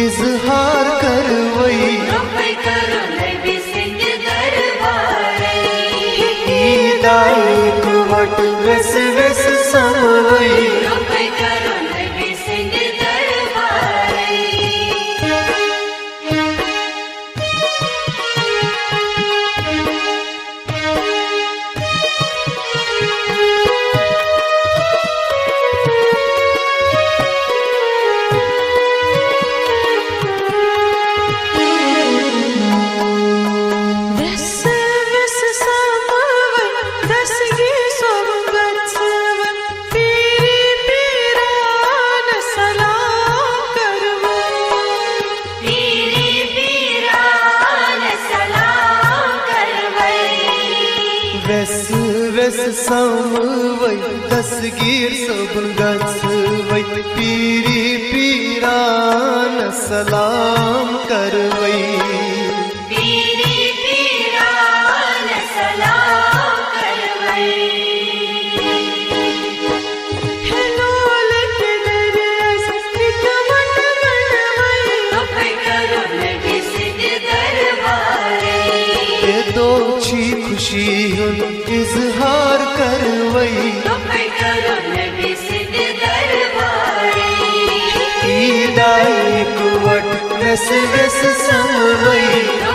इजहार करवई ईदायक वट वेस वेस समवई वेस वेस समवई दसगीर सबन गसवई पीरी पीरान सलाम करवई खुशी इजहार करवई ईदायक वट वेस वेस समवई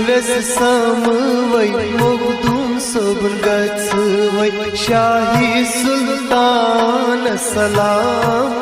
वेस समवई मखदूम सबन गसवई शाही सुल्तान सलाम